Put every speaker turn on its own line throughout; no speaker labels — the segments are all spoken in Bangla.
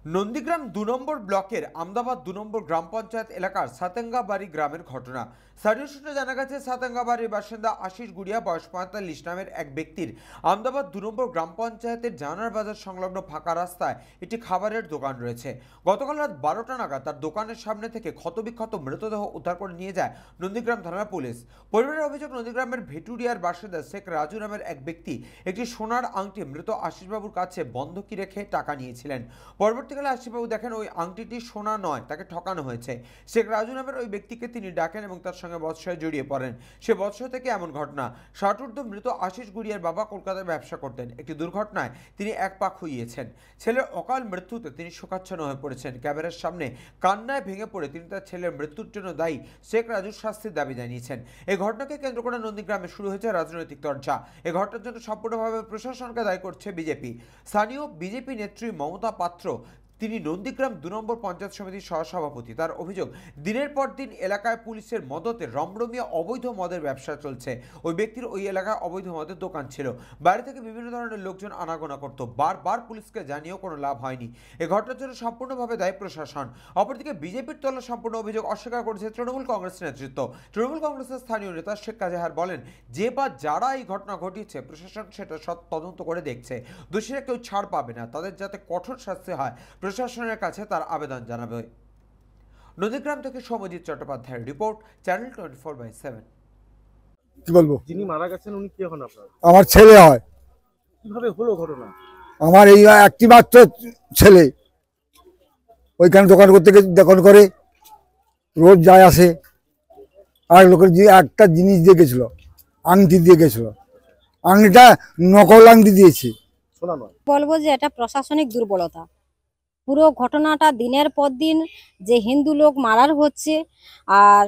নন্দীগ্রাম ২ নম্বর ব্লকের আমদাবাদ ২ নম্বর গ্রাম পঞ্চায়েত এলাকার সাতেঙ্গাবাড়ি গ্রামের ঘটনা। স্থানীয় সূত্রে জানা গেছে, সাতেঙ্গাবাড়ির বাসিন্দা আশিস গুড়িয়া বয়স ৪৫ নামের এক ব্যক্তির আমদাবাদ ২ নম্বর গ্রাম পঞ্চায়েতের জানার বাজার সংলগ্ন ফাঁকা রাস্তায় একটি খাবারের দোকান রয়েছে। গতকাল রাত ১২টা নাগাদ তার দোকানের সামনে থেকে ক্ষতবিক্ষত মৃতদেহ উদ্ধার করে নিয়ে যায় নন্দীগ্রাম থানার পুলিশ। পরিবারের অভিযোগ, নন্দীগ্রামের ভেটুরিয়ার বাসিন্দা শেখ রাজু নামের এক ব্যক্তি একটি সোনার আংটি মৃত আশিসবাবুর কাছে বন্ধকি রেখে টাকা নিয়েছিলেন। পরবর্তীকালে আশিসবাবু দেখেন ওই আংটিটি সোনা নয়, তাকে ঠকানো হয়েছে। শেখ রাজু নামের ওই ব্যক্তিকে তিনি ডাকেন এবং তার সঙ্গে বৎসরে জড়িয়ে পড়েন। সে বৎসর থেকে এমন ঘটনা। ষাটোর্ধ্ব মৃত আশিস গুড়িয়ার বাবা কলকাতায় ব্যবসা করতেন। একটি দুর্ঘটনায় তিনি এক পা খুইয়েছেন। ছেলের অকাল মৃত্যুতে তিনি শোকাচ্ছন্ন হয়ে পড়েছেন। ক্যামেরার সামনে কান্নায় ভেঙে পড়ে তিনি তার ছেলের মৃত্যুর জন্য দায়ী শেখ রাজুর শাস্তির দাবি জানিয়েছেন। এই ঘটনাকে কেন্দ্র করে নন্দীগ্রামে শুরু হয়েছে রাজনৈতিক চর্চা। এই ঘটনার জন্য সম্পূর্ণভাবে প্রশাসনকে দায়ী করছে বিজেপি। স্থানীয় বিজেপি নেত্রী মমতা পাত্র, তিনি নন্দীগ্রাম ২ নম্বর পঞ্চায়েত সমিতির সহসভাপতি। তার অভিযোগ, দিনের পর দিন এলাকায় পুলিশের মদতে রমরমিয়া অবৈধ মদের ব্যবসা চলছে। ওই ব্যক্তির ওই এলাকায় অবৈধ মদের দোকান ছিল। বাইরে থেকে বিভিন্ন ধরনের লোকজন আনাগোনা করত। বারবার পুলিশকে জানিয়েও কোনো লাভ হয়নি। এই ঘটনার জন্য সম্পূর্ণভাবে দায়ী প্রশাসন। অপরদিকে বিজেপির তরফে সম্পূর্ণ অভিযোগ অস্বীকার করেছে তৃণমূল কংগ্রেস নেতৃত্ব। তৃণমূল কংগ্রেসের স্থানীয় নেতা শেখ কাজেহার বলেন, যে বা যারা এই ঘটনা ঘটিয়েছে প্রশাসন সেটা সৎ তদন্ত করে দেখছে। দোষীরা কেউ ছাড় পাবে না, তাদের যাতে কঠোর শাস্তি হয় প্রশাসনের কাছে তার আবেদন জানাবে। নন্দীগ্রাম থেকে সৌম্যজিৎ চট্টোপাধ্যায়ের রিপোর্ট, চ্যানেল 24/7।
কি বলবো,
যিনি মারা গেছেন উনি কি হন আপনার?
আমার ছেলে হয়।
কিভাবে হলো ঘটনা?
আমার এই একটি মাত্র ছেলে, ওইখানে দোকান করতে দোকান করে রোজ যায় আসে। আর লোকের যে একটা জিনিস দিয়ে গেছিল, আংটি দিয়ে গেছিল, আংটিটা নকল আংটি দিয়েছে।
শোনা নয়,
বলবো যে এটা প্রশাসনিক দুর্বলতা। পুরো ঘটনাটা দিনের পর দিন যে হিন্দু লোক মারার হচ্ছে, আর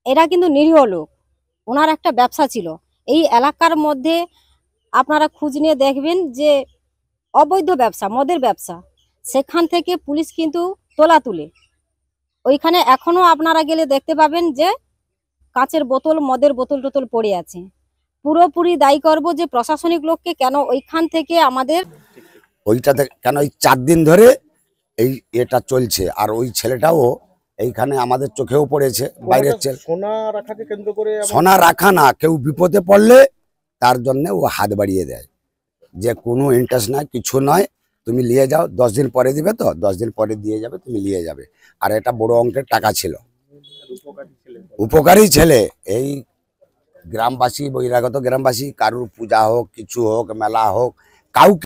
এরা কিন্তু নিরীহ লোক। ওনার একটা ব্যবসা ছিল এই এলাকার মধ্যে, আপনারা খোঁজ নিয়ে দেখবেন যে অবৈধ ব্যবসা, মদের ব্যবসা। সেখান থেকে পুলিশ কিন্তু তোলা তুলে ওইখানে এখনো আপনারা গেলে দেখতে পাবেন যে কাঁচের বোতল, মদের বোতল টোতল পড়ে আছে। পুরোপুরি দায়ী করবো যে প্রশাসনিক লোককে, কেন ওইখান থেকে আমাদের
ওইটাতে কেন এই 4 দিন ধরে এই এটা চলছে। আর ওই ছেলেটাও এইখানে আমাদের চোখেও পড়েছে। বাইরের ছেলে,
সোনা রাখাকে কেন্দ্র করে
সোনা রাখা না, কেউ বিপদে পড়লে তার জন্য ও হাত বাড়িয়ে দেয়, যে কোনো ইন্টারেস্ট নাই, কিছু নয়, তুমি নিয়ে যাও, 10 দিন পরে দিবে, তো 10 দিন পরে দিয়ে যাবে, তুমি নিয়ে যাবে। আর এটা বড় অঙ্কের টাকা ছিল, উপকারী ছেলে। এই গ্রামবাসী, বহিরাগত গ্রামবাসী, কারুর পূজা হোক, কিছু হোক, মেলা হোক, কাউকে